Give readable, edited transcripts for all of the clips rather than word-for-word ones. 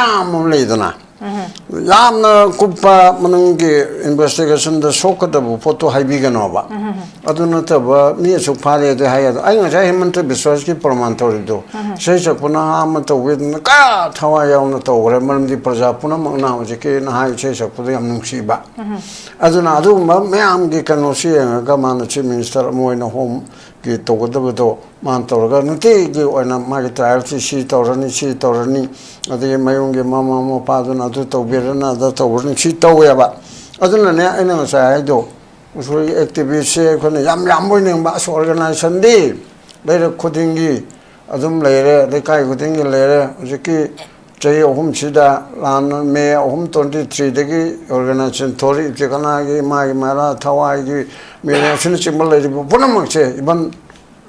ꯃꯌꯥꯝ ꯂꯩꯗꯅ ꯌꯥꯝꯅ ꯀꯨꯞꯄ ꯃꯅꯨꯡꯒꯤ ꯏꯟꯚꯦꯁꯇꯤꯒꯦꯁꯟꯗ ꯁꯣꯛꯀꯗꯕ ꯄꯣꯠꯇꯣ ꯍꯥꯏꯕꯤꯒꯅꯣꯕ ꯑꯗꯨ ꯅꯠꯇꯕ ꯃꯤ ꯑꯁꯨꯛ ꯐꯥꯔꯦ ꯑꯗꯨ ꯍꯥꯏ ꯑꯗꯣ ꯑꯩ ꯉꯁꯥꯏ ꯍꯦꯃꯟꯇ ꯕꯤꯁ꯭ꯋꯥꯁꯀꯤ ꯄ꯭ꯔꯃꯥꯟ ꯇꯧꯔꯤꯗꯣ ꯏꯁꯩ ꯁꯛꯄꯅ ꯑꯃ ꯇꯧꯕꯤꯗꯅ ꯀꯌꯥ ꯊꯋꯥꯏ ꯌꯥꯎꯅ ꯇꯧꯈ꯭ꯔꯦ ꯃꯔꯝꯗꯤ ꯄ꯭ꯔꯖꯥ ꯄꯨꯝꯅꯃꯛꯅ ꯍꯧꯖꯤꯛꯀꯤ ꯅꯍꯥ ꯏꯁꯩ ꯁꯛꯄꯗꯣ ꯌꯥꯝ ꯅꯨꯡꯁꯤꯕ ꯑꯗꯨꯅ ꯑꯗꯨꯒꯨꯝꯕ ꯃꯌꯥꯝꯒꯤ ꯀꯩꯅꯣꯁꯤ ꯌꯦꯡꯉꯒ ꯃꯥꯅ ꯆꯤꯐ ꯃꯤꯅꯤꯁꯇꯔ ꯑꯃ ꯑꯣꯏꯅ ꯍꯣꯝꯒꯤ ꯇꯧꯒꯗꯕꯗꯣ ꯃꯥꯅ ꯇꯧꯔꯒ ꯅꯨꯡꯇꯤꯒꯤ ꯑꯣꯏꯅ ꯃꯥꯒꯤ ꯇ꯭ꯔꯥꯏꯌꯦꯜꯁꯤ ꯁꯤ ꯇꯧꯔꯅꯤ ꯁꯤ ꯇꯧꯔꯅꯤ ꯑꯗꯒꯤ ꯃꯌꯨꯝꯒꯤ ꯃꯃꯥ ꯃꯄꯥꯗꯨꯅ ꯑꯗꯨ ꯇꯧꯕꯤꯔꯅ ꯑꯗ ꯇꯧꯕꯔꯅꯤ ꯁꯤ ꯇꯧꯋꯦꯕ ꯑꯗꯨꯅꯅꯦ ꯑꯩꯅ ꯉꯁꯥꯏ ꯍꯥꯏꯗꯣ ꯑꯩꯈꯣꯏꯒꯤ ꯑꯦꯛꯇꯤꯚꯤꯁꯁꯦ ꯑꯩꯈꯣꯏꯅ ꯌꯥꯝ ꯑꯣꯏꯅꯤꯡꯕ ꯑꯁ ꯑꯣꯔꯒꯅꯥꯏꯖꯦꯁꯟꯗꯤ ꯂꯩꯔꯛ ꯈꯨꯗꯤꯡꯒꯤ ꯑꯗꯨꯝ ꯂꯩꯔꯦ ꯂꯩꯀꯥꯏ ꯈꯨꯗꯤꯡꯒꯤ ꯂꯩꯔꯦ ꯍꯧꯖꯤꯛꯀꯤ ꯆꯍꯤ ꯑꯍꯨꯝꯁꯤꯗ ꯂꯥꯟ ꯃꯦ 23ꯗꯒꯤ ꯑꯣꯔꯒꯅꯥꯏꯖꯦꯁꯟ ꯊꯣꯔꯛꯏꯕꯁꯦ ꯀꯅꯥꯒꯤ ꯃꯥꯒꯤ ꯃꯔꯥ ꯊꯋꯥꯏꯒꯤ ꯃꯤꯅ ꯑꯁꯤꯅꯆꯤꯡꯕ ꯂꯩꯔꯤꯕ ꯄꯨꯝꯅꯃꯛꯁꯦ ꯏꯚꯟ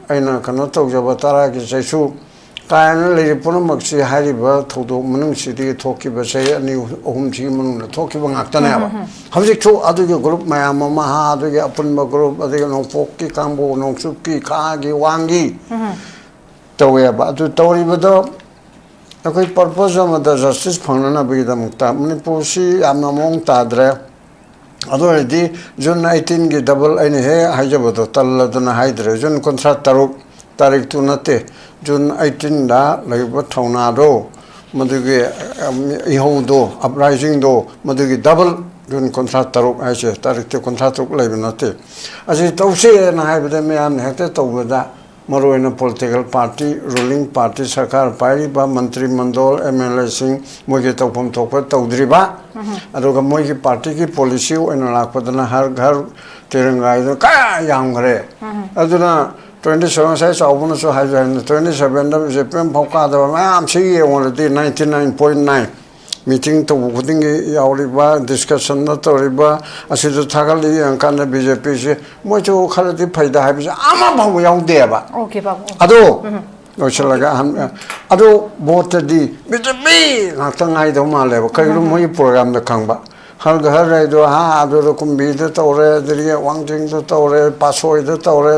ꯑꯩꯅ ꯀꯩꯅꯣ ꯇꯧꯖꯕ ꯇꯔꯥꯒꯤ ꯆꯩꯁꯨ ꯀꯥꯏꯅ ꯂꯩꯔꯤꯕ ꯄꯨꯝꯅꯃꯛꯁꯤ ꯍꯥꯏꯔꯤꯕ ꯊꯧꯗꯣꯛ ꯃꯅꯨꯡꯁꯤꯗꯒꯤ ꯊꯣꯛꯈꯤꯕ ꯆꯍꯤ 2-3 ꯃꯅꯨꯡꯗ ꯊꯣꯛꯈꯤꯕ ꯉꯥꯛꯇꯅꯦꯕ ꯍꯧꯖꯤꯛꯁꯨ ꯑꯗꯨꯒꯤ ꯒ꯭ꯔꯨꯞ ꯃꯌꯥꯝ ꯑꯃ ꯑꯗꯨꯒꯤ ꯑꯄꯨꯟꯕ ꯒ꯭ꯔꯨꯞ ꯑꯗꯒꯤ ꯅꯣꯡꯄꯣꯛꯀꯤ ꯀꯥꯡꯕꯨ ꯅꯣꯡꯆꯨꯞꯀꯤ ꯈꯥꯒꯤ ꯋꯥꯡꯒꯤ ꯇꯧꯋꯦꯕ ꯑꯗꯨ ꯇꯧꯔꯤꯕꯗꯣ ꯑꯩꯈꯣꯏ ꯄꯔꯄꯣꯁ ꯑꯃꯗ ꯖꯁꯇꯤꯁ ꯐꯪꯅꯅꯕꯒꯤꯗꯃꯛꯇ ꯃꯅꯤꯄꯨꯔꯁꯤ ꯌꯥꯝꯅ ꯃꯑꯣꯡ ꯇꯥꯗ꯭ꯔꯦ ꯑꯗꯨ ꯑꯣꯏꯔꯗꯤ ꯖꯨꯟ 18ꯒꯤ ꯗꯕꯜ ꯑꯩꯅ ꯍꯦꯛ ꯍꯥꯏꯖꯕꯗꯣ ꯇꯜꯂꯗꯅ ꯍꯥꯏꯗ꯭ꯔꯦ ꯖꯨꯟ 23 ꯇꯥꯔꯤꯛꯇꯨ ꯅꯠꯇꯦ ꯖꯨꯟ 18ꯗ ꯂꯩꯕ ꯊꯧꯅꯥꯗꯣ ꯃꯗꯨꯒꯤ ꯏꯍꯧꯗꯣ ꯑꯞꯔꯥꯏꯖꯤꯡꯗꯣ ꯃꯗꯨꯒꯤ ꯗꯕꯜ ꯖꯨꯟ 23 ꯍꯥꯏꯁꯦ ꯇꯥꯔꯤꯛꯇꯤ 23 ꯂꯩꯕ ꯅꯠꯇꯦ ꯑꯁꯤ ꯇꯧꯁꯦꯅ ꯍꯥꯏꯕꯗ ꯃꯌꯥꯝꯅ ꯍꯦꯛꯇ ꯇꯧꯕꯗ ꯃꯔꯨꯑꯣꯏꯅ ꯄꯣꯂꯤꯇꯤꯀꯦꯜ ꯄꯥꯔꯇꯤ ꯔꯨꯂꯤꯡ ꯄꯥꯔꯇꯤ ꯁꯔꯀꯥꯔ ꯄꯥꯏꯔꯤꯕ ꯃꯟꯇ꯭ꯔꯤ ꯃꯟꯗꯣꯜ MLAꯁꯤꯡ ꯃꯣꯏꯒꯤ ꯇꯧꯐꯝ ꯊꯣꯛꯄ ꯇꯧꯗ꯭ꯔꯤꯕ ꯑꯗꯨꯒ ꯃꯣꯏꯒꯤ ꯄꯥꯔꯇꯤꯒꯤ ꯄꯣꯂꯤꯁꯤ ꯑꯣꯏꯅ ꯂꯥꯛꯄꯗꯅ ꯍꯔ ꯘꯔ ꯇꯤꯔꯪꯒꯥꯏꯗꯣ ꯀꯌꯥ ꯌꯥꯝꯈ꯭ꯔꯦ ꯑꯗꯨꯅ 27 ꯉꯁꯥꯏ ꯆꯥꯎꯕꯅꯁꯨ ꯍꯥꯏꯖꯔꯦ 27ꯗ ꯖꯦꯄꯤꯑꯦꯝ ꯐꯥꯎ ꯀꯥꯗꯕ ꯃꯌꯥꯝꯁꯤ ꯌꯦꯡꯉꯨꯔꯗꯤ 99.9 ꯃꯤꯇꯤꯡ ꯇꯧꯕ ꯈꯨꯗꯤꯡꯒꯤ ꯌꯥꯎꯔꯤꯕ ꯗꯤꯁꯀꯁꯟꯗ ꯇꯧꯔꯤꯕ ꯑꯁꯤꯗ ꯊꯥꯒꯠꯂꯤ ꯌꯦꯡꯀꯥꯟꯗ BJPꯁꯦ ꯃꯣꯏꯁꯨ ꯈꯔꯗꯤ ꯐꯩꯗ ꯍꯥꯏꯕꯁꯦ ꯑꯃ ꯐꯥꯎꯕ ꯌꯥꯎꯗꯦꯕ ꯑꯗꯣ ꯂꯣꯏꯁꯤꯜꯂꯒ ꯑꯗꯣ ꯚꯣꯠꯇꯗꯤ BJP ꯉꯥꯛꯇ ꯉꯥꯏꯗꯧ ꯃꯥꯜꯂꯦꯕ ꯀꯩꯒꯤꯅꯣ ꯃꯣꯏꯒꯤ ꯄ꯭ꯔꯣꯒ꯭ꯔꯥꯝꯗ ꯈꯪꯕ हर घर रहो हाँ अदुर कुंबीद तौरे अदरी वांगजिंग तौरे पासोइद तौरे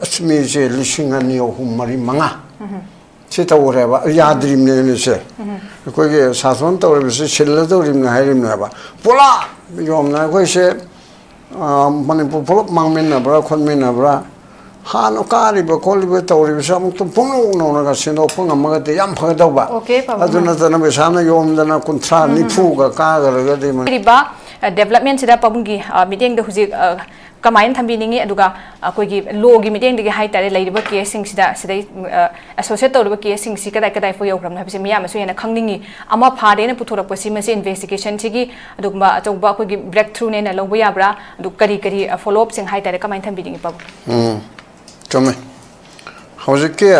अस्मी से लिसिंग अनि अहुम मरी मंगा से तौरेबा याद्रिमने से कोई शासन तौरे से सिल्ल तौरिम हाइरिमनेबा पोला योमना कोई से मणिपुर पोल मांगमिनबरा खनमिनबरा हानो कारिबा कोलिबा तौरिबा अमुक पुंग नौनगा सिनो पुंग अमगते याम फगदौबा अदुना तना बेसाना योमदना कुंथ्रा निफुगा कागरगदि रिबा डेवलपमेंट सिदा पबुंगी मीटिंग द हुजिक कमाइन थंबिनिंगी अदुगा अकोगी लोगी मीटिंग दगे हाइ तारे लैरिबा केसिंग सिदा सिदै एसोसिएट तौरिबा केसिंग सि कदाइ कदाइ फो यौग्रम हाबिसे मियाम असु हेना खंगनिंगी अमा फादेना पुथोरकपसि मसे इन्वेस्टिगेशन सिगी अदुगमा अचौबा अकोगी ब्रेक थ्रू नेना लौबा याब्रा अदु करी करी फॉलो अप सिंग हाइ तारे कमाइन थंबिनिंगी पबु चुमे हौजिके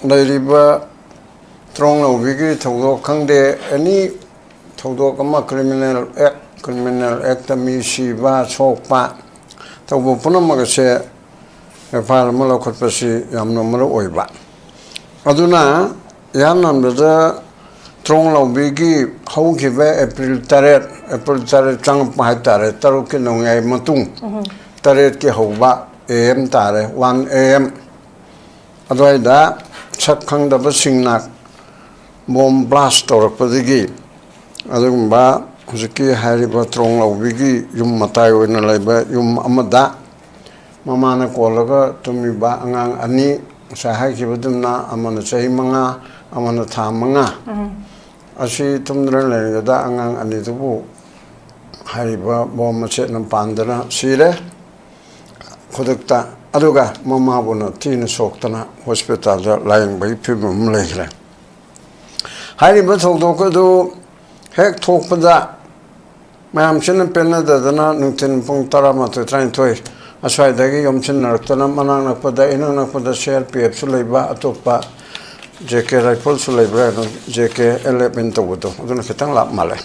लैरिबा त्रोंगलौबिगी थौदोक खंगदे एनी थौदोक अमा क्रिमिनल एक्ट मी सिबा सोकपा तौबो पुनमगसे एफआर अमा लौखटपसि यामना मरु ओइबा अदुना यामनामदा त्रोंगलौबिगी हौखिबा एप्रिल 3 चंगपा हाइतारे तरुकि नोंयाइ मतुंग 3 की हौबा AM तारे 1 AM अदवाइदा सक खंगदबा सिंगना बम ब्लास्ट तौरपदगी अदुगुंबा हुजिकी हारिबा त्रोंगलौबिगी युम मताय ओइना लैबा युम अमदा ममाना कोलगा तुमिबा अंगांग अनि साहायखिबदुमना अमना चही मंगा अमना था मंगा असि तुमद्र लैगदा अंगांग अनि दुबु हारिबा बम मसेना पांदना सिरे खुदकता अदुगा ममाबुना तीन सोक्तना हॉस्पिटल लायंगबई फिबम लैखरे हारिबा थौदोकदु हेक थोकपदा मैमसिन पेनदना नुथिन पुंग 12:32 असवाइदगी यमसिनरक्तना मनांग नकपदा इनांग नकपदा CRPF सु लैबा अतोपा JK राइफल सु लैबा JK 11 तौबदो अदुना खितंग लाप माले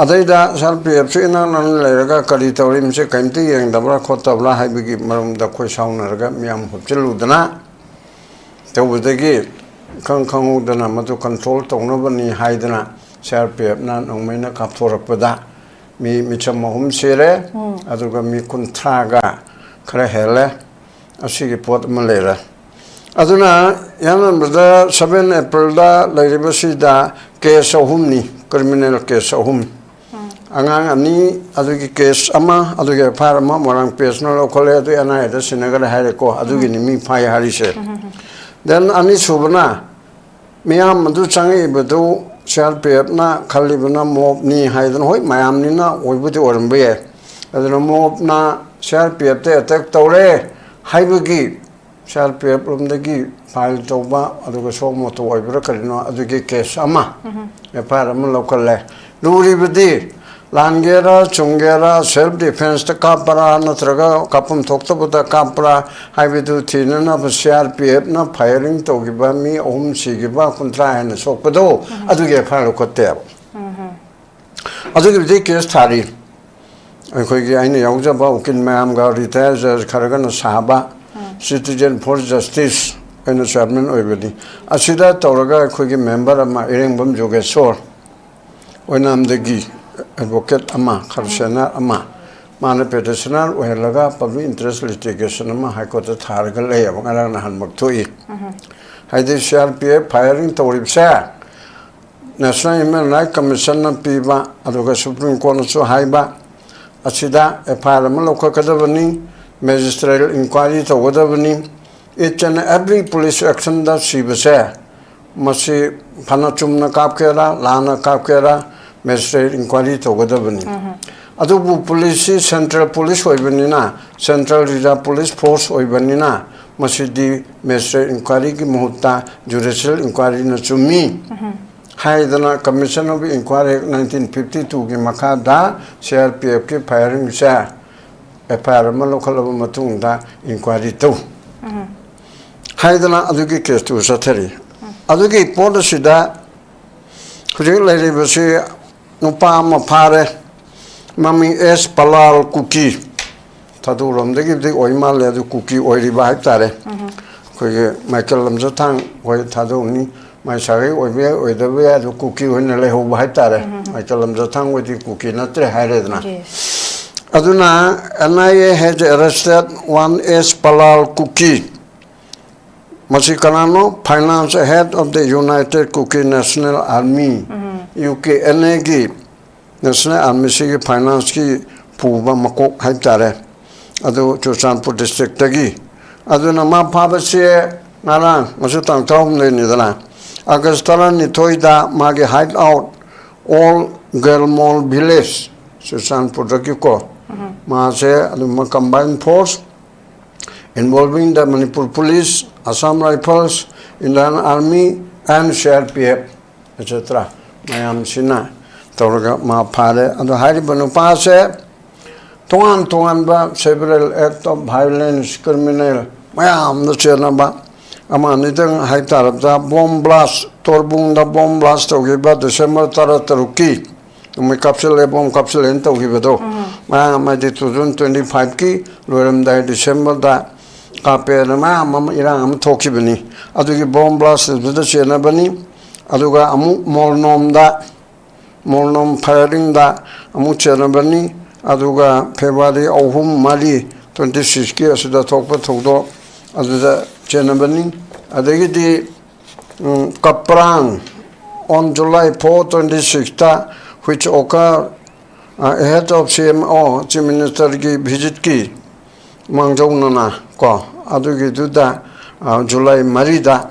अदैदा CRPF सु इनांग नन लैरगा करी तौरिमसे कैमति येंगदबरा खोतबला हाइबगी मरमदा खोय साउनरगा मियाम हुपचलुदना तौबदगी खंगखंगुदना मदु कंट्रोल तौनबनी हाइदना CRPF ना नोंमैना कापथोरकपदा मी मिचम अहुम सेरे अदुगा मी कुंथ्रागा खरा हेले असिगे पोत म लेरा aduna yana brother 7 April da lairibasi da case ahumni criminal case ahum angang ani adugi case ama adugi farama morang personal okole adu ana eda sinagar hare ko adugi nimi phai hari se then ani subna miyam madu changi bedu CRPF na khalibna mob ni haidan hoi mayam ni na oibudi orambe aduna mob na CRPF te attack tawre haibagi CRPF rumdagi file tawba aduga somo to oibra karino adugi case ama farama lokale luri bidi Langera, Chungera, self defense the Kapara, Natraga, Kapum Tokta Kapra, Hividu Tina, CRPF, na firing to give me, Sigiba, Contra, and Sopado, Aduga Palocotel. Adugi case Tari. I could get any Yozaba, Kin Mam got retired as Karagana Saba, Citizen for Justice, and a Sherman Oibadi. Asida Toraga could get member of my earing bum Jogesor when I'm the Gi. Advocate ama kharsana ama mana petitioner wehelaga public interest litigation ama high court thargal le abangara na hanmak thoi haide CRPF firing tawribsa national human rights commission na piba aduga supreme court na so haiba asida FIR ma lokha kadabani magistrate inquiry tawgadabani each and every police action da sibase masi phana chumna kapkera lana kapkera magistrate inquiry to Godabani. Adubu police, central police Oibanina, central reserve police force Oibanina, Masidi magistrate inquiry Muhuta, judicial inquiry Nachumi. Haidana Commission of Inquiry 1952 Gimakada, CRPF firing Sa, a paramalocal Matunda inquiry too. Haidana Adugi case to Satari. Adugi Podasida, Lady Basi. Nupa mapare mami es palal cookie tadu rom de give the oima le du cookie oiri ba tare ko Michael lamjatang oi tadu ni mai sari oi be oi de be du cookie oi le ho ba tare Michael lamjatang oi di cookie na tre haire na aduna NIA has arrested one es palal cookie Masikanano finance head of the United Cookie National Army UK NAG National Army Sigi Finance ki Puba Makok Haitare Adu Chusanpur District Tagi Adu Nama Pabase Narang Masutang Tom Nidana Agastala Nitoida Magi hideout all girl mall village Chusanpur Takiko Mase Adu combined force involving the Manipur Police, Assam Rifles, Indian Army and CRPF etc. Mayam Sina Toraga Mapare and the Haribanu Pase Tuan ba several acts of violence criminal Mayam the Chernaba Amanitang Haitarabda bomb blast Torbung the bomb blast of Giba December Tarataruki we capsule a bomb capsule into Givedo Mayam I did 2025 key Luram died December that Kaperama Mam Iram Tokibani Adugi bomb blast with the Chernabani Aduga Amu Molnom firing da Amu Chernabani Aduga February Ohum Mali 26 years the Tokpa Tokdo Aduga Chernabani Adagidi Kaprang on July 4, 2016 which occurred ahead of CMO Chief Minister ki visit ki Mangjaunana ko Adugi Duda July Marida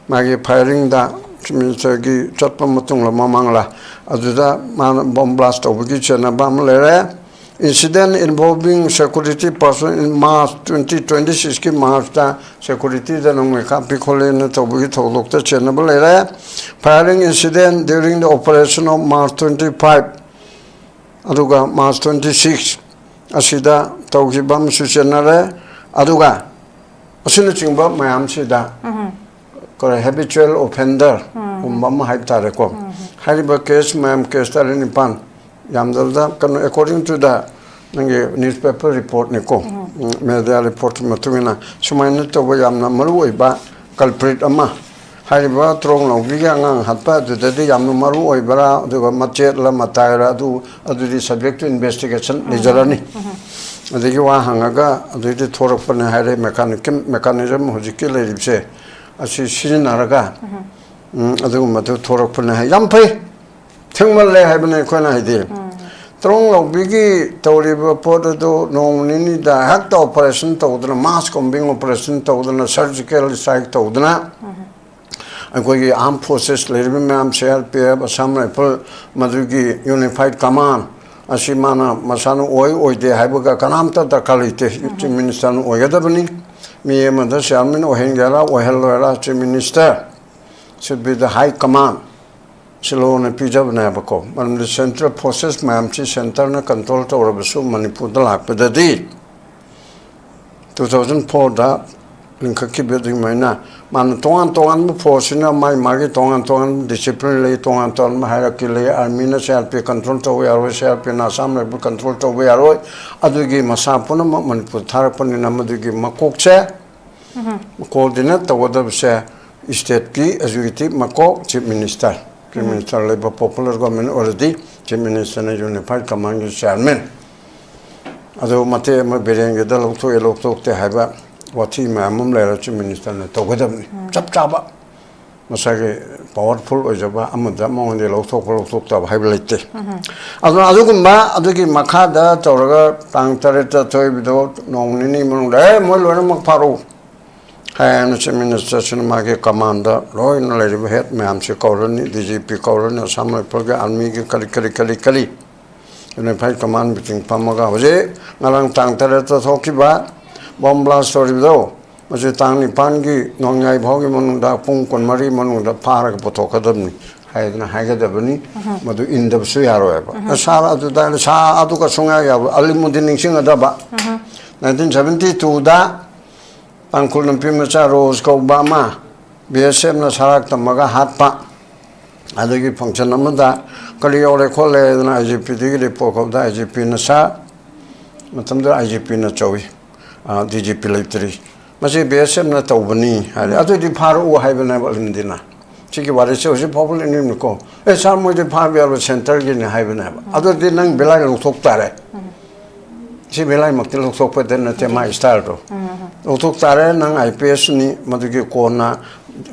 Magi firing da Minister ki Chatpa Matungla Mamangla Aduda man bomb blast of Gichana Bamlere incident involving security person in March 2026 ki March da security da nong kapi khole na tobugi tholok ta chenabale firing incident during the operation of March 25 aduga March 26 asida tawgibam suchenare aduga asina chingba mayam sida habitual offender umbam haitare ko hariba case mayam case tare nipan yamdalda according to the newspaper report niko media report matungina sumaina to yamna maru oiba culprit ama hariba Tronglaobi ngang hatpa de yamna maru oibara duga machet la mataira adu di subject to investigation lijarani adagi wa hangaga adagi thorakpane haire mechanism hojiki leibse asi sirinaraga adugumatu thorakpane hai yam phai thengmalle haibane khona haidi Tronglaobi gi tawriba podo nomini da hak operation tawdana mass combing operation tawdana surgical strike tawdana akoi armed forces leirbi mam CRPF Assam Rifle madugi unified command asimana masanu oide haibaga kanamta dakalite chief minister no oyadabani me mada chairman ohengala ohelora chief minister should be the high command Silo na pijab na bako man the central process mam chi center na control to rabasu manipur da lakpada di 2004 da linka ki building maina man tongan force na mai magi tongan discipline le tongan hierarchy le army na CRP control to yaro CRP na Assam Rifle control to yaro adugi masa puna manipur tharapani na madugi makokche coordinate to wada se state ki executive makok chief minister Prime Minister Labour Popular Government already Chief Minister na Unified Command Chairman ado mate ma berenge da lokto te haiba wati ma mum le Chief Minister na to gadam chap chaba masage powerful ojaba amada monde lokto ta haiba lete ado gumba adugi makha da toraga tang tare ta toibido nongni mun le mo lo na paro and Chief Minister Sinamagi Commander, Roy no lady head, Mhrc colony, DGP colony, Assam Rifle Army Kali. Unified Command between Pamaga Jose, Nalang Tang Tereta Tokiba, bomb blast story though. Was it Tang Pangi, Nongai Hogi Monunda, Punkon Marie Monunda, Parak Potokadami, Haydna Hagadabani, Madu in the Suyaro. A Sara to the Sa Aduka Sungaya, Alimudin Singadaba. 1972 da. Angkul nampi maca Rose ka Obama BSF na sarak tamaga hatpa adagi function namada kali ore khole na IGP digi report da IGP na sa matam da IGP na chawi DGP electric mase BSF na tawbani hari adagi pharu haibana balindina chiki ware se hoje popular nim ko e sar mo de phabiar center gi ne haibana adagi nang belai lokthok tare si belai maktil lokthok pe den na tema start do Utuk tare nang IPS ni madugi kona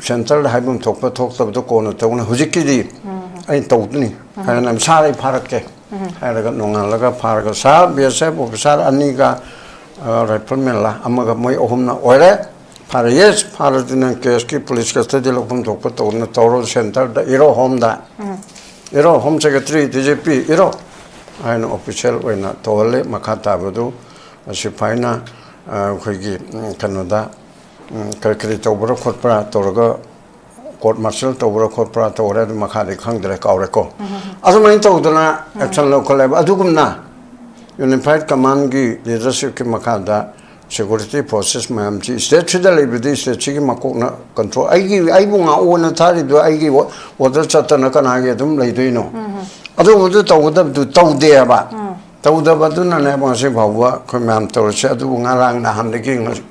central haibum thokpa thoktabdo kona tawna hujiki di ai tawdni hanam sare pharakke haraga nongalaga pharaga sa BSF officer aniga rifleman la amaga moi ohumna oire phara yes pharatina keski police custody lokum thokpa tawna tawro center da iro home da iro home secretary DGP iro ai no official oina tole makhata badu asipaina khoi Canada kalkri tobra khotpra torga court martial tobra khotpra tore makha de khangdre kaure ko asumai tawdana action local adugumna unified command gi leadership ki makha da security forces mam ji state chidale bidi state chi makokna control ai bunga ona thari do ai gi order chatana kana ge dum leidoino adu mudu tawda du tawde ba tawda baduna ne bangse bhawa khomam tawse adu ngarang na handiki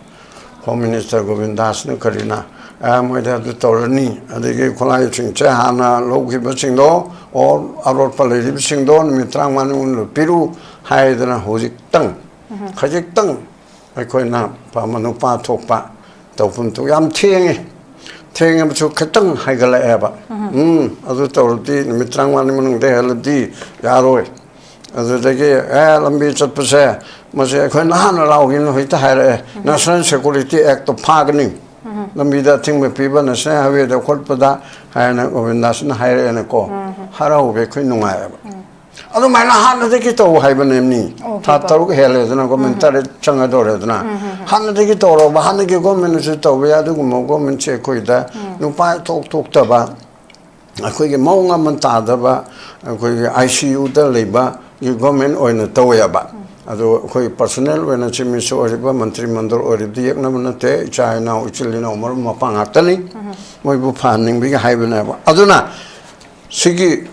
Home Minister Govindas ne karina moida du tawrani adege kholai chingche hana logi bachingdo or aror palari bachingdo mitrang manu piru haidana hojik tang khajik tang ai na pa manu pa thokpa tawpun tu yam thenge bu khatang haigala eba adu tawrti mitrang manu de haldi yaroi adudagi lambi chatpase mase khoi nahana raugin hoita haire National Security Act of Phagni lambi da thingme piba na se have da khotpada haina Govindas na haire na ko harau be khoi nungai adu mai na han de ki to haiba nemni tha taruk hele dana commentary changa dore dana han de ki to ro ba han ki government se to ya du mo government che khoi da nu pa tok ta ba khoi ge maunga man ta da ba khoi ge ICU da leiba government oina tawya ba ado khoi personnel wena chimi so oriba mantri mandal oribdi ekna manate China uchilina umar mapang atani moi bu planning bi haibena ba aduna sigi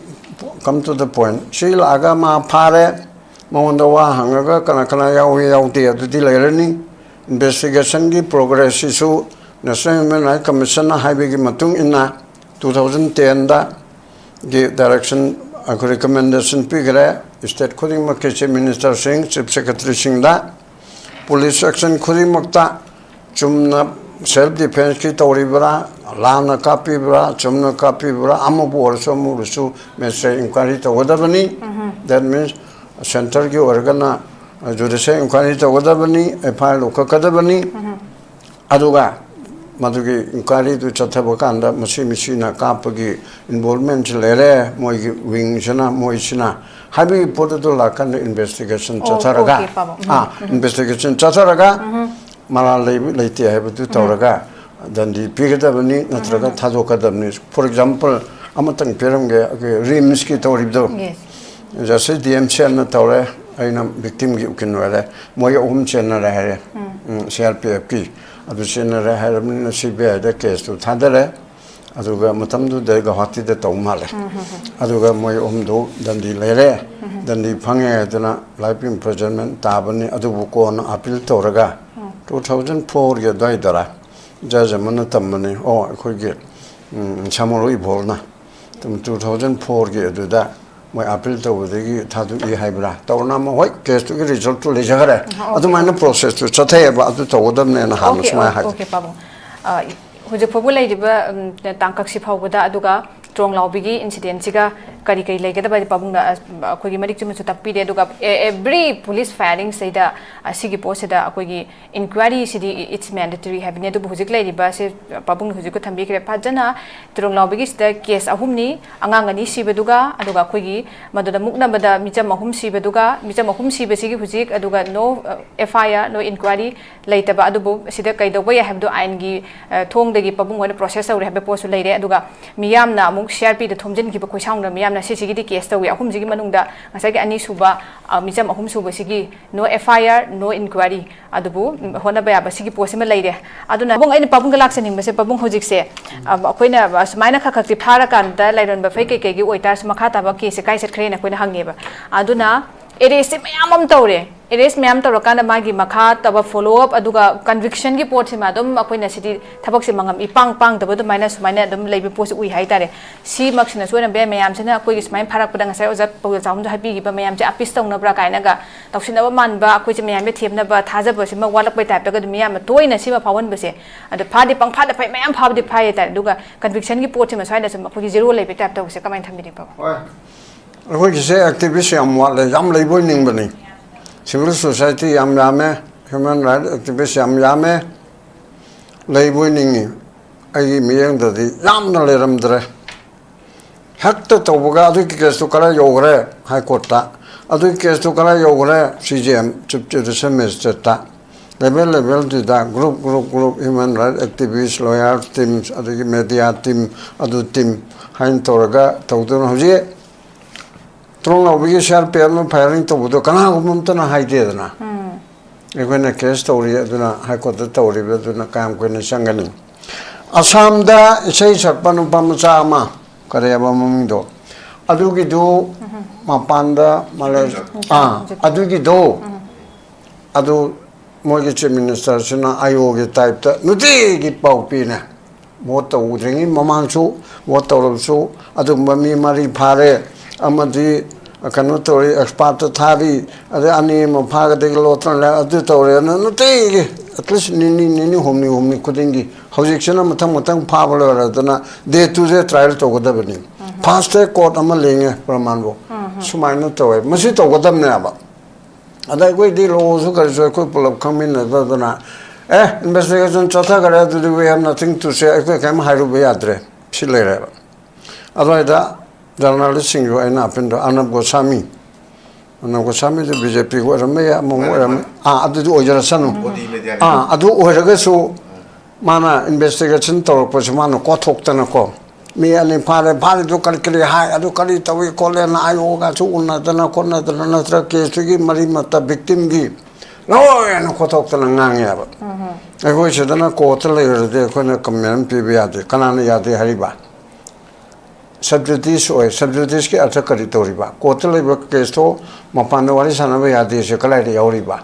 come to the point shil aga ma phare monda wa hangaga kana yaute adudi lerani investigation gi progress isu National Human Rights Commission haibe gi matung inna 2010 da gi direction recommendation pigre State Chief Minister Singh, Chief Secretary Singh da police action khuri makta chumna self defense ki tauribra lana kapibra chumna kapibra amabu orso murusu mese inquiry tawadabani that means center ki organa judicial inquiry tawadabani FIR lokakadabani aduga madugi inquiry tu chathabakanda machina kapagi involvement lere moi wing chana moi china habi potato lakan investigation chatharaga investigation chatharaga mala leiti habatu tawraga dandi pigadabani natraga thadokadabni for example amatang peramge rims ki tawribdo jase DMC na tawre aina victim gi ukinwale moi ohum chena rahe CRPF ki adu chena rahe na CBI da case tu thadare aduga matamdu de gahati de tawmale aduga moi ohumdo dandi lere dandi phange dana life imprisonment tabani adubu ko na appeal tawraga 2004 ge daidara jaja mana tamani o khoi ge chamoroi bolna tum 2004 ge aduda moi appeal tawdegi thadu I haibra tawna ma hoi case tu ge result tu le jagare adu mana process tu chathe ba adu tawdam ne na han sma ha okay pabo huje phobu lai diba tangkak si phawda aduga Tronglaobi gi incident siga kari kai legada ba pabung da akogi marik chum chu takpi de aduga every police firing saida asigi post da akogi inquiry sidi it's mandatory have ne du hujik lai diba se pabung hujik ko thambi kre phajana Tronglaobi gi sta case ahumni angangani sibeduga aduga akogi maduda mukna bada micham ahum sibeduga micham ahum sibesigi hujik aduga no FIR no inquiry laitaba adubu sida kai do ya have do ain gi thong dagi pabung wona process aure have post laire aduga miyamna CRP the Thomjin give a question of Miam Sigi case we are Humzigi Manunda, Asaki Ani Suba, Mijam Ahum Suba Sigi, no FIR, no inquiry, Adubu, Honaba Sigi Posima lady. I don't know any Pabung Galaxan in Mr. Pabung Hojik say, Aquina was minor Kakati Parakan, Dilan Bafake, Oitas Makata, case a Kaiser Crane, Aquina Hangeva. Aduna, it is Mamam Tore. It is Mam Torokana Magi Makat, our follow up, Aduga conviction report, Madam, Aquina City, Taboximangam, Ipang Pang, the Buddha minus Minadum labor post we hide. See Maxinas when a bear mayam sena quick my parapadang sales up with sound happy, but mayam apistong no brakainaga, Toxina Manba, which may have never Tazabosima, what by type of Miam, a toy in a Sima Pawan Bese, and the party pang part of Mayam Pab the Pie that Duga conviction report him aside as a zero labor tap was a comment to me. I would say activism what the young labor in civil society yame, human rights activism yame, labor in a mean that the yam leram dre. Hector Toboga, adu case to Kara Yogre, High Court, adu case to Kara Yogre, CGM, to the semester. Level to that group, human rights activists, lawyers, teams, adu media team, adu team, Hein Toraga, Tauton Hosea. Tronglaobi Chairperson firing to Budo Kana Mumtana Haidena. When a case story at the High Court story with the Kam Queen Sangani. Asamda, say Sapanu Pamasama, Kareba Mundo. Adugi do Mapanda, Malaysia. Adugi do Adu Mortgage Minister, Sina Ayogi type, Nutigi Paupina. Water woodring, Mamansu, water also, Adumami Marie Pare. Amadi a canotory expert Tavi, the anime of Pagadi Lotran, Auditory, and take at least Nini Homni Kudingi, Hosicana Matamatan Pavla, they to the trial to Godabini. Pastor court Amalinga from Manbo, Sumino Toy, Masito Godamnaba. And I wait the laws who got a couple of coming at the investigation Chatagara, do we have nothing to say? I can hire Beadre, she later. Otherwise, journalist you end up in the Anab Gosami. Anab Gosami, the BJP, was a mayor among Adu Ojarasano. Adu Oragasu Mana investigation to Posmano, Kotok Tanako. Me and Pare to calculate high, Aducarita, we call an Ioga to Unatana Corner, the Natra case to give Marimata victim give. No, and Kotok Tananga. I wish I don't quarter later, they couldn't come in PBA, Canania de Hariba. Subjudice or subjudice ke artha kari toriba kotle ba kesto mapano wali sanabe ade se kalai de yoriba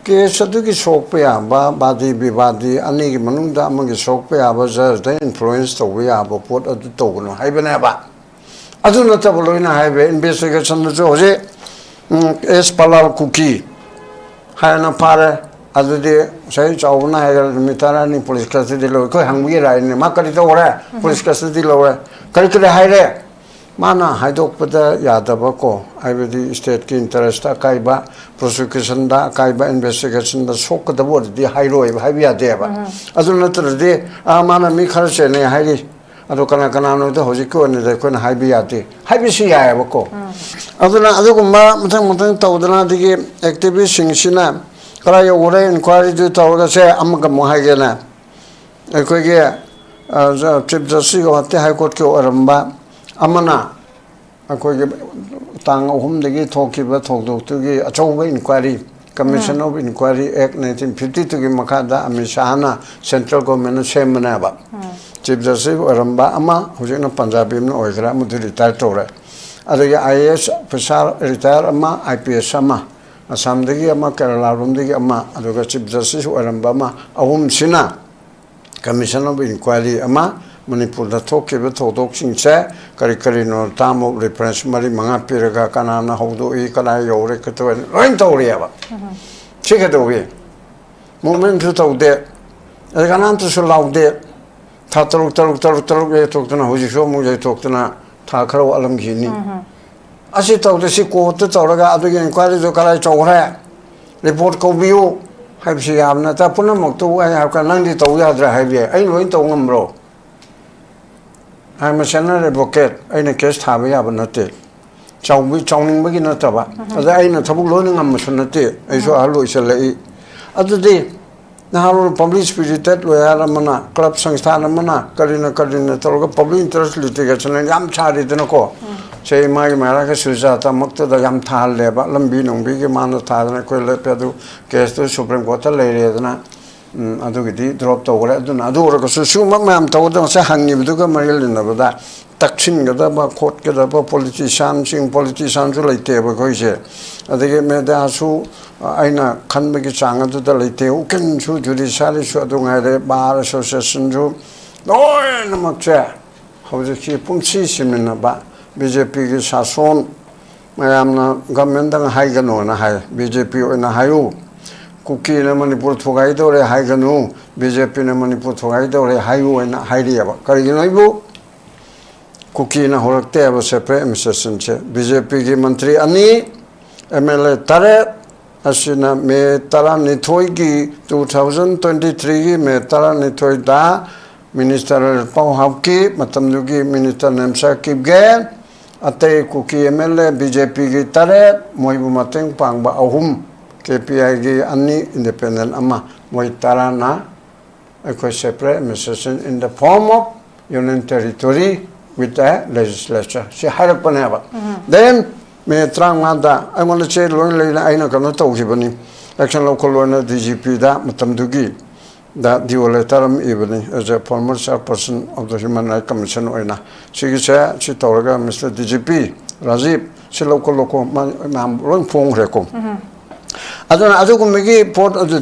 ke sadu ki sok pe ba badi bibadi ani ki manungda amang ki sok pe ba just the influence to we aba pot adu to no haibana ba adu na tabloina haibe investigation no je es palal kuki hai na pare adu de sai chau na hai mitara ni police custody lo ko hangbi rai ni ma kari to ore police custody lo ore kari kari hai re mana hai dok pada yada ba ko ai bi state ki interest ta kai ba prosecution da kai ba investigation da sok da bo di hai roi hai bi ade ba adu na tur de mana mi khar che ne hai ri adu kana kana no da hoji ko ne da ko na hai bi ade hai bi si ya ba ko adu na adu ko ma mthang mthang taw da na di activist sing sina kala yo ore inquiry du taw ga se am ga mo hai ge na ko ge chief justice ko te high court ko aramba amana akoge tang ahum degi thokiba thokdoktugi achouba inquiry commission of inquiry act 1952 gi makada amishana central government semna ba chief justice aramba ama hojena punjabi no oigra mudu retire tore adagi IAS officer retire ama IPS ama assam degi ama kerala rum degi ama adoga chief justice aramba ama ahum sina commission of inquiry ama manipur da thokiba thodok singse kari kari no tamo reference mari manga piraga kana na hodo e kana yore kato loin tawriya ba chike do we moment to tawde kana to so laude tatruk e toktana hoji so mu je toktana tha kharo alam gini asi tawde si ko to tawraga adu gen kwari do kala chawra report ko biu haibsi yamna ta punamok to ai ha kana ndi tawya dra haibi ai loin taw ngamro I'm a senior advocate. I'm a case tabi abanate. Chowning begin at Taba. As I know Tabu learning a masonate, I saw Halo is a lay. Other day, now public spirited Loyala Club Sangstana Mana, Karina Toga, public interest litigation, and Yam Chari Denoco. Say my Maraca Suzata, Mokta the Yam Tal Leba, Lambino, Big Man of Tadana, Quelle Pedu, Case Supreme Court Lady. Adugidi dropped over at another Suma Mam told them, say, hang you to go Marilyn over that. Taxing the court get up a politician, sing politicians like table, because they made the Asu, Aina can't make a changa to the late, who can shoot judiciary, so don't have a bar association. No, no, no, chair. How the keep Pumsi in a bar. BJP is a son. I am not government and Hagan on a high, BJP in a high. Cookie in a manipur Togaido, a Haiganu, BJP in a manipur Togaido, a Haiu and Haidiaba. Carigino Cookie in a Horate was separate, Mr. Sanche. BJP Mantri Ani, MLA Tare, Asina Me Tara Nitoigi 2023, Me Tara Nitoida, Minister Pau Hauki, Matamdugi, Minister Nemsa Kibgan, Ate Cookie MLA, BJP Tare, Moibu Mateng Pangba Ahum. KPI gi ani independent ama moi tarana a separate administration in the form of union territory with a legislature. She had a paneva. Then me Tronglaobi, I want to say lonely I know cannot talk even action local DGP da Matamdugi that the term evening as a former chairperson of the Human Rights Commission oina. She said she told Mr. DGP Rajib, she local mam run phone rekom. Aduna port of the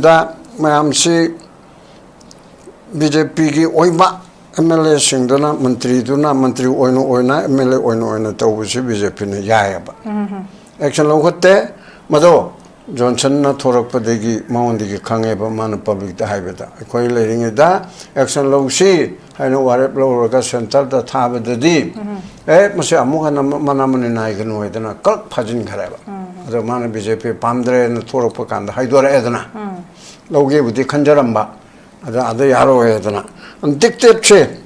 Mhrc BJP gi oiba MLA singduna mantri oino oina MLA oino tawusi BJP ne yayaba action logote mado Johnson na thorak padegi maundi gi khangeba man public da haibeda koi leering da action logsi haino warep loga center da thaba di mase amuga manamani nai gnu edana kalp phajin khareba ado man BJP pamdre na thorak pakanda haidora edana loge budi khanjaramba ada yaro edana dictate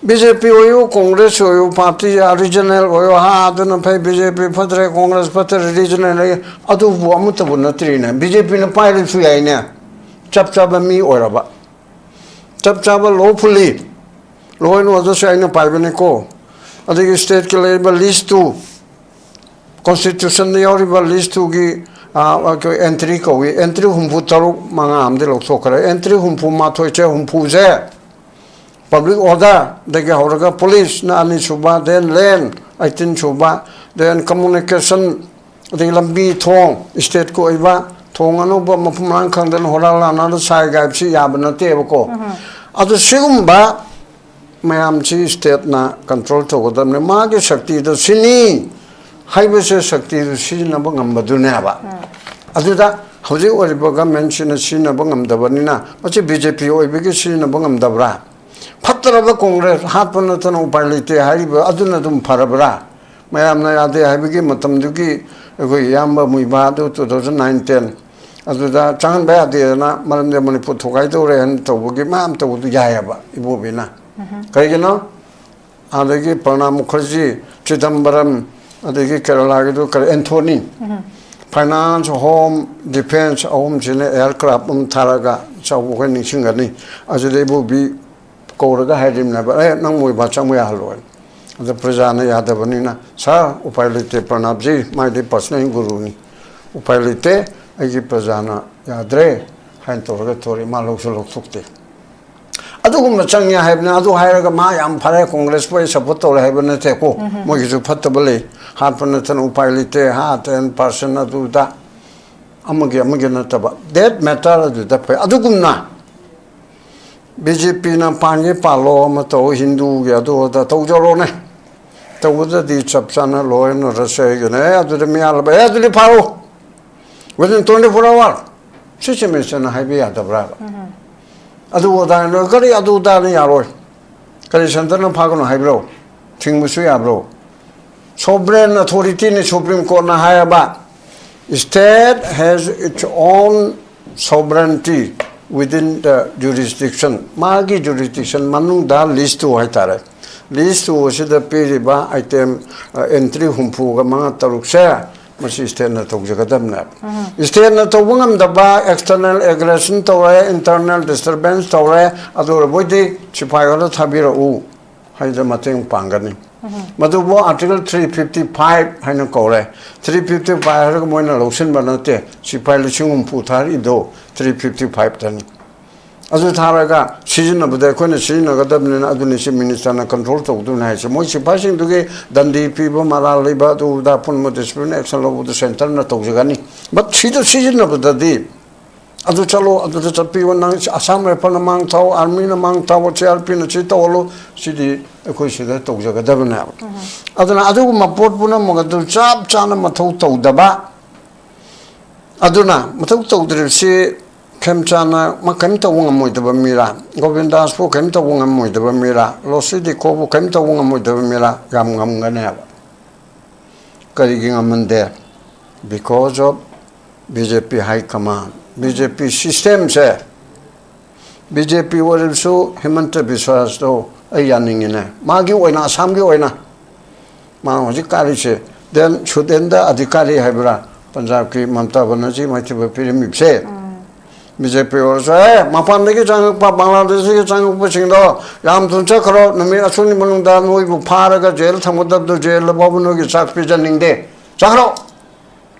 BJP oyo Congress oyo party regional oyo ha aduna phai BJP phatre Congress phatre regional adu bu amuta bu natri na BJP na pai su yai ne chap mi oraba chap lawfully law and order sai na pai bene ko adu state ke level list to constitution ne oriba list to gi entry ko entry humpu taru manga amde lok sokara entry humpu ma thoiche humpu je public order, they get Horaga police, Nani Suba, then land, I think Suba, then communication, the Lambi Tong, State Koiva, Tonganoba, Mapumankan, then Horala, another side guy, see Yabanateko. At the Sigumba, Mayamchi state na control to them, the Magi Shakti, the Sini, Highway Shakti, the Sinabangam Badunaba. Aduda, Hauji oriba government sina bangam dabanina machi BJP oibigi sina bangam dabra phatraba congress hatpana tan upalite hariba aduna dum farabra mayamna yade habigi matamdugi goi yamba muiba do 2019 aduda changan ba de na maramde manipur thokai do re han tobugi mam to du yayaba ibobina kaigino adagi Pranab Mukherjee Chidambaram adagi Kerala gi do Anthony finance home defense home jine aircraft tharaga chawu kan ningani ajudai bu bi koraga haidim na ba nang moi ba chamwe haloi the prajana yadabani na sa upailite Pranab ji my personal guru ni upailite agi prajana yadre han toraga tori malok sulok thukte adugum changya haibna adu hairaga ma yam phare congress poi support tore haibna te ko moi ju phatabale hatpana tan upailite ha 10% adu da amage na taba that matter adu da pe adugum na BJP na panye palo ma to hindu ge adu da to joro ne to da di chapchana lo no rasai ge ne adu de mi ala ba adu li paro within 24 hours situation haibe ya da bra adu da no kari adu da ni yaro kari santana phagono haibro thingmusu ya bro sovereign authority ni Supreme Court na hayaba state has its own sovereignty within the jurisdiction magi jurisdiction manung da list to haitare list to sida periba item entry humpu ga mga taruksa masi state na togjagadam na state na tobungam daba external aggression tore internal disturbance tore ador boidi chipayala thabira u haida mateng pangani Madubo Article 355 haina kore 355 har moina losin banate sipai lisingum puthar ido 355 tan adu tharaga season abda kone season gadabne aduni si minister na control to du na se moi sipai sing duge dandi pibo mara liba du da pun mo discipline action lo du center na to jagani but season abda di adu chalo adu chapi wana asam rifle na mang thau army na mang thau CRP na chi tolo sidi koi sida to jaga dabna aduna adu mapot puna mogadu chap chana mathau to daba aduna mathau to dir si kem chana makam to wang moi daba mira govindas po kem to wang moi daba mira lo sidi ko po kem to wang moi daba mira gam ngane kari ngamande because of BJP high command BJP system se BJP was so Himanta Biswas to ayaning in magi oina samgi oina ma hojikari se then chudenda adhikari haibra Punjab ki Mamata Banerjee maithiba pirim se BJP or say mapan de jang pa Bangladesh ki jang pa singdo ram tuncha kharo nami asuni manungda noi bu pharaga jail thamudab do jail babuno ki sak pijaning de chakro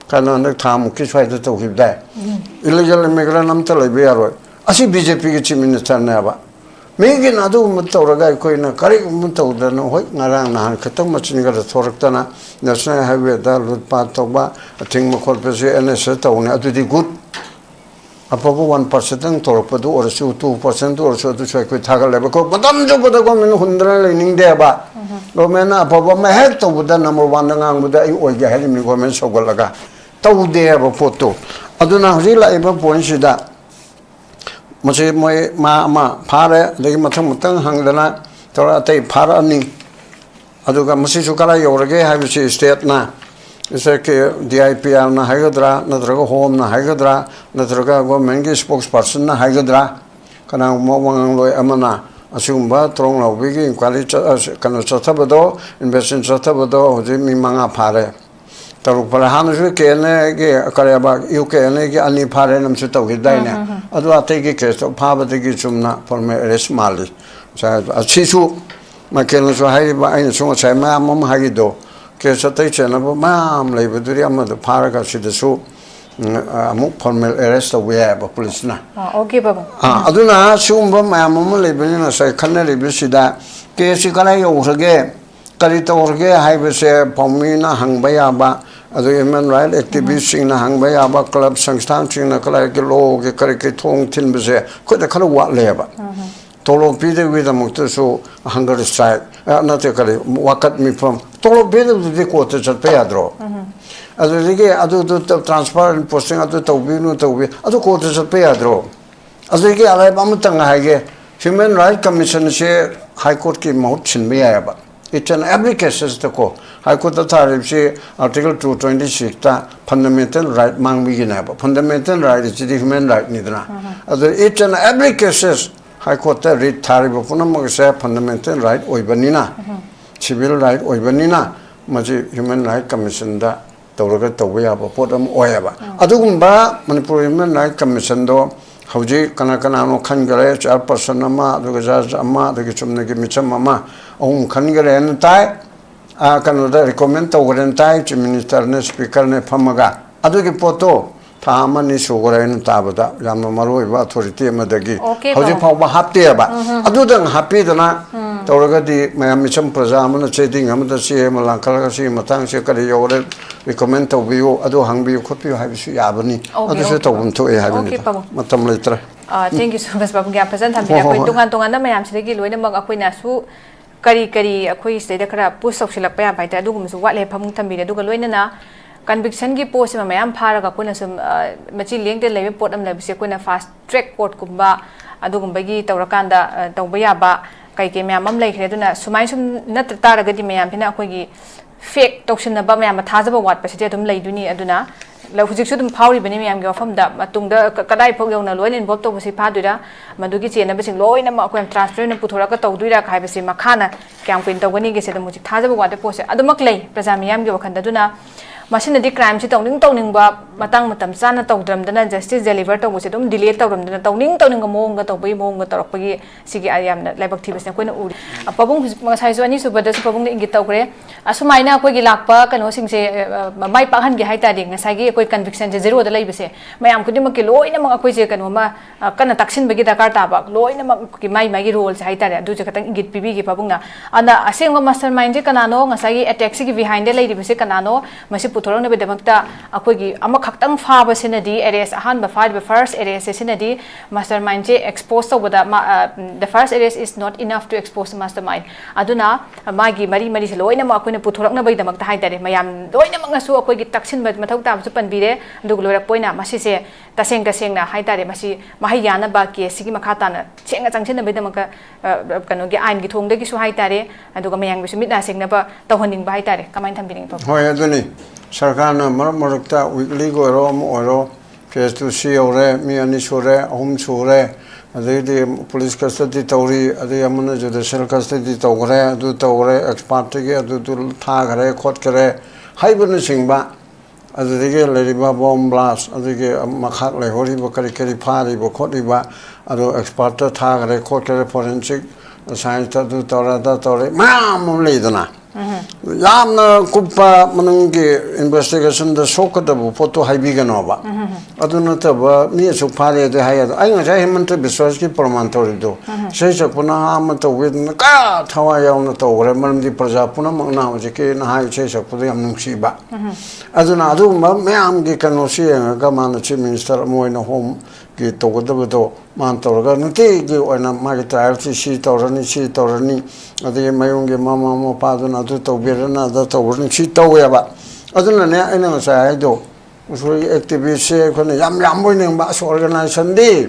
kana nak tham ki chwai to hibda illegal immigrant am talai be aro asi BJP ki chief minister na ba megi na du mutawraga koi na kari mutawda no hoi ngarang na khatam machin ga thorakta na national highway da lutpa to ba thing mo khol pe se NS to ne adu di good apabu 1% ang torpa du or su 2% or so du chai koi thagal le ko badam jo boda ko min hundra lening de ba lo mena apabu ma het to buda number 1 ngang buda I oi ga helim ni ko men sogol laga to de ba photo aduna hila iba point sida mase moi ma phare legi mathang mutang hangdana tora tai phara ni aduga mase sukara yorge habisi state na इसे के DIPR ना हाइगद्रा नत्रगा home ना हाइगद्रा नत्रगा government के spokesperson ना हाइगद्रा कना मोवंग लोय अमना असुंबा त्रोंगलावबी की inquiry कना चथबदो investment चथबदो होजे मिमांगा फारे तरुक पर हानसु केने के करेबा यूके ने के अनि फारे नमसु तौगिदाइने अदु आते के केस फाबदे की चुमना फॉर्मे अरेस्ट माली अछिसु मकेलसु हाइबा आइन सुंग छैमा मम हागिदो केस तै चेनबो माम लेबदुरि अमद फारगा सिदसु अमुक फॉर्मल अरेस्ट तौया बा पुलिस ना ओके बाबा अदुना सुंबा माम मम लेबनि ना सै खन्ने लेबसिदा केस कना योरगे करि तौरगे हाइबसे पौमिना हंगबा याबा अदु ह्यूमन राइट एक्टिविस्ट सिंगना हंगबा याबा क्लब संस्थान सिंगना कला के लो के करि के थोंग थिनबसे खुद खल वाट लेबा तोलो पीदे विद मुक्तसु हंगर स्ट्राइक नते करे वकत मिफम तोलो बेदे दे कोते चत पे याद्रो adudagi adu transfer and posting adu tawbi nu tawbi adu court is pay adro adudagi alai bamutang haige Human Rights Commission se High Court ki mahut chin me aya ba it's an every cases the ko High Court authority se Article 226 ta fundamental right mang bi gina ba fundamental right is the human right ni dana adu it's an every cases High Court read thari ba punam se fundamental right oibanina civil right oibanina maji Human Rights Commission da tawraga tawya ba podam oyaba adugumba Manipur Human Rights Commission do hauji kana no khangare chairperson ama aduga judge ama aduga chumnagi micham ama khangare en tai kana da recommend tawren tai chief minister ne speaker ne phamaga adugi poto thamani sugore en tabada yamno maroi ba authority amadagi hauji phawba hapte ba adudang happy dana tawragadi mayam micham praja amana cheding amada se malankala se matang se kari yore recommend tawbiu adu hangbiu khotbiu haibisu yabani adu se tawbum to e habini matam leitra thank you so much babu gya present thambi akoi tungan na mayam sidagi loina mak akoi na su kari akoi state kara push soksilak pa ya bai ta adugum su watle phamung thambi aduga loina na conviction gi post ma mayam pharaga koina sum machi lengte lebe pot am labise koina fast track court kumba adugumba gi tawrakanda tawba ya ba kai ke mayam am laikre duna sumai sum nat taragadi mayam phina akoi gi fake toxin ba mayam thajaba wat pa site dum laiduni aduna la hujik su dum phawri bani mayam gi wafam da matungda kadai phok yona loin involve to basi phaduira madugi chena basing loina ma akoi transfer na puthora ka tawduira khai basi makhana kyam kuin tawgani ge se dum hujik thajaba wat pose adumak lei praja mayam gi wakhanda duna machine di crime si tawning ba matang matam chana tawdram dana justice deliver taw se dum delay tawram dana tawning ga mong ga tawbai mong ga tarakpagi sigi ayam na laibak thibas na koina uri apabung sai so ani subada su pabung ingi tawkre asumaina koi gi lakpa kano sing se mai pakhan gi haita ding ngasai gi koi conviction je zero da laibase mayam kudim ki loina ma koi je kano ma kana taksin bagi dakar ta ba loina ma ki mai gi role se haita da du je katang ingit pibi gi pabung na ana aseng mastermind je kanano ngasai gi attack si gi behind de lady base kanano masi puthorang ne bedamakta akogi ama khaktang faba sinadi arrest ahan ba five first arrest sinadi mastermind je expose to the first arrest is not enough to expose the mastermind aduna magi mari loina ma akoi ne puthorak na bedamakta haidare mayam loina ma ngasu akogi taksin ba mathau ta su panbire dug lorak poina masi se taseng na haidare masi mahayana ba ke sigi makhata na chenga changchen na bedamaka kano gi ain gi thong de gi su haidare aduga mayang bi su mitna sengna ba tawhaning ba haidare kamain thambiring pa hoy aduni sarkarna marakta weekly go ro phase 2 c ore mi ani sore home sore adedi police custody tawri adi amana judicial custody tawgre adu tawre expert ge adu tha gare khot kare haibun singba adegi leriba bomb blast adegi makhak le hori ba kari phari ba khoti ba adu expert tha gare khot kare forensic science adu tawra da tawre mam leidana yamna kupa manungi investigation da sokadabu photo haibigano ba aduna taba mi su phare de haya ai nga jai hemant biswas ki praman tori do sei chakuna am to with ka thawa yauna to gore man di praja puna mangna je ke na hai sei chakpu yam nungsi ba aduna adu ma me am gi kanosi ga man chief minister moina home ki to godabu man torga nuti gi ona ma gi trial si torani adi mayungi mama mo paduna adu to berana da to urni si to ya ba aduna ne aina nga sai do usuri activist ko ne yam boy ne ba organization di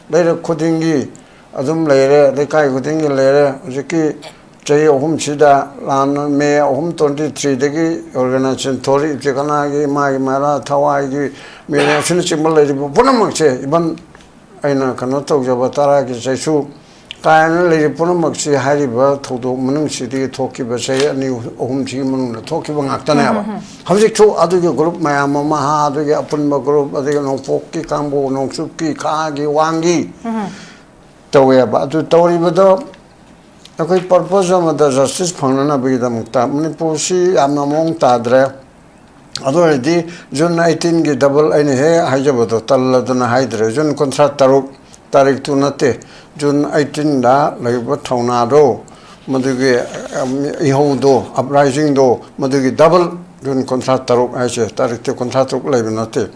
leire khudingi adum leire le kai khudingi leire jiki chai ohum chida lan me ohum 23 degi organization thori jekana gi mara thawai gi me ne sin chimal leire punamak che iban aina kana to jaba tara gi saisu kaina leire punamak si hariba thodo munung sidi thoki ba sai ani ohum chi munung thoki ba ngaktana ba hauji chu adu gi group mayam ma ha adu gi apun ba group adu gi no pokki kambo no suki kha gi wangi toya ba adu tori ba do akoi purpose ma da justice phangna ba gi da mukta mani posi amna mong ta dre adu di June 19 gi double aini he haijaba do talladuna haidre June contract tarik tu nate June 18 da laiba thauna do madugi iho do uprising do madugi double June contract taruk aise tarik te contract laiba nate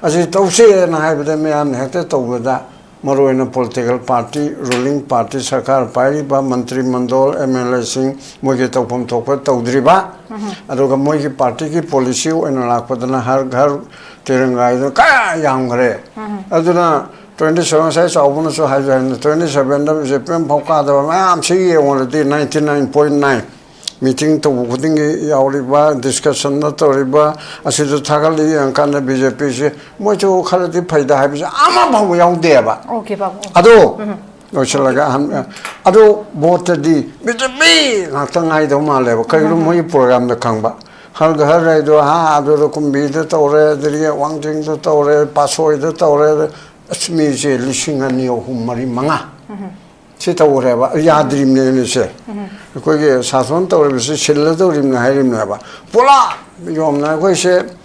asi tawse na haibada me an hekte tawbada Maroina political party, ruling party, Sarkar Pariba, Mantri Mandol, MLA Singh, Mogeta Pomtopa, Taudriba, Adoga Mogi party ki policy and Lakpadana Har Tirangai, Kaya Yangre. Aduna 27 size open so high 27 is a pen pokada. I'm seeing only 99.9. Meeting to putting Yauriba, discussion not Toriba, as it is Tagali and Kana BJP, Mojo Kalati Paida Habis, I'm young there. Okay, Babu. Ado, Ochalaga, Ado, voted the Mr. B, Natangai Domale, Kairu program the Kamba. Harga do ha, do Kumbi the Tore, the Wanging the Tore, Passoy the Tore, Smiji, Lishing and Neo Humari Manga. Sit over Yadrim Nese. Quay Sason Torres, Shillato in Hirim Nava. Pola, Yom Nagoise,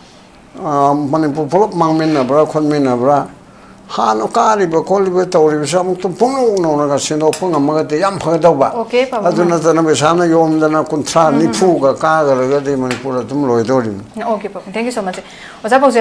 Manipur, Mamina, Conminabra, Hanokari, Bacoli, Tori, some to Puno, Casino, Punga, the Yampadawa. Okay, Papa. I do not know Sana Yom than a contra, Nipuga, Kaga, Manipur, Tumloidorim. Okay, Papa. Thank you so much.